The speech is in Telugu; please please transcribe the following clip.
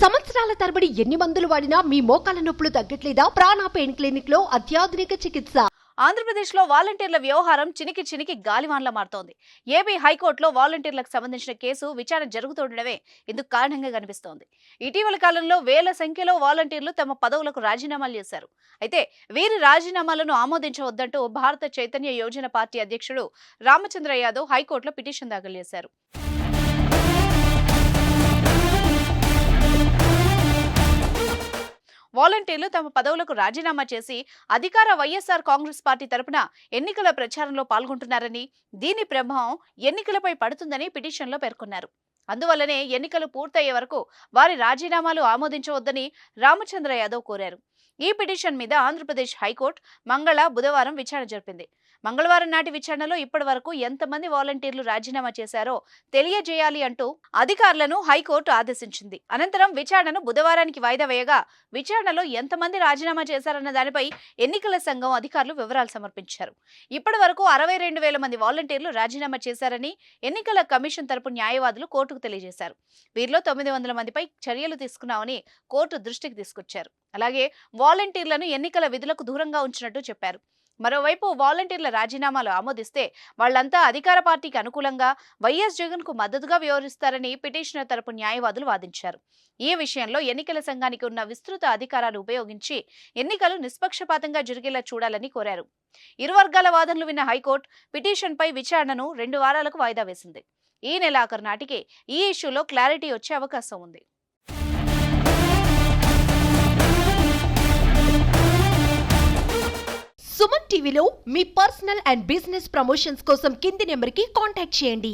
సంవత్సరాల తరబడి ఎన్ని మందులు వాడినా మీ మోకాల నొప్పులు తగ్గట్లేదా? ప్రాణ పెయిన్ క్లినిక్ లో అత్యాధునిక చికిత్స. ఆంధ్రప్రదేశ్లో వాలంటీర్ల వ్యవహారం చినికి గాలివాన్లా మారుతోంది. ఏపీ హైకోర్టులో వాలంటీర్లకు సంబంధించిన కేసు విచారణ జరుగుతుండడమే ఇందుకు కారణంగా కనిపిస్తోంది. ఇటీవల కాలంలో వేల సంఖ్యలో వాలంటీర్లు తమ పదవులకు రాజీనామాలు చేశారు. అయితే వీరి రాజీనామాలను ఆమోదించవద్దంటూ భారత చైతన్య యోజన పార్టీ అధ్యక్షుడు రామచంద్ర యాదవ్ హైకోర్టులో పిటిషన్ దాఖలు చేశారు. వాలంటీర్లు తమ పదవులకు రాజీనామా చేసి అధికార వైఎస్ఆర్ కాంగ్రెస్ పార్టీ తరపున ఎన్నికల ప్రచారంలో పాల్గొంటున్నారని, దీని ప్రభావం ఎన్నికలపై పడుతుందని పిటిషన్లో పేర్కొన్నారు. అందువల్లనే ఎన్నికలు పూర్తయ్యే వరకు వారి రాజీనామాలు ఆమోదించవద్దని రామచంద్ర యాదవ్ కోరారు. ఈ పిటిషన్ మీద ఆంధ్రప్రదేశ్ హైకోర్టు బుధవారం విచారణ జరిపింది. మంగళవారం నాటి విచారణలో ఇప్పటి వరకు ఎంతమంది వాలంటీర్లు రాజీనామా చేశారో తెలియజేయాలి అంటూ అధికారులను హైకోర్టు ఆదేశించింది. అనంతరం విచారణను బుధవారానికి వాయిదా వేయగా, విచారణలో ఎంతమంది రాజీనామా చేశారన్న దానిపై ఎన్నికల సంఘం అధికారులు వివరాలు సమర్పించారు. ఇప్పటి వరకు 62,000 మంది వాలంటీర్లు రాజీనామా చేశారని ఎన్నికల కమిషన్ తరపు న్యాయవాదులు కోర్టుకు తెలియజేశారు. వీరిలో 900 మందిపై చర్యలు తీసుకున్నామని కోర్టు దృష్టికి తీసుకొచ్చారు. అలాగే వాలంటీర్లను ఎన్నికల విధులకు దూరంగా ఉంచినట్టు చెప్పారు. మరోవైపు వాలంటీర్ల రాజీనామాలు ఆమోదిస్తే వాళ్లంతా అధికార పార్టీకి అనుకూలంగా వైఎస్ జగన్ కు మద్దతుగా వ్యవహరిస్తారని పిటిషనర్ తరపు న్యాయవాదులు వాదించారు. ఈ విషయంలో ఎన్నికల సంఘానికి ఉన్న విస్తృత అధికారాలు ఉపయోగించి ఎన్నికలు నిష్పక్షపాతంగా జరిగేలా చూడాలని కోరారు. ఇరు వర్గాల వాదనలు విన్న హైకోర్టు పిటిషన్పై విచారణను 2 వారాలకు వాయిదా వేసింది. ఈ నెలాఖరు నాటికి ఈ ఇష్యూలో క్లారిటీ వచ్చే అవకాశం ఉంది. సుమన్ టీవీలో మీ పర్సనల్ అండ్ బిజినెస్ ప్రమోషన్స్ కోసం కింది నెంబర్కి కాంటాక్ట్ చేయండి.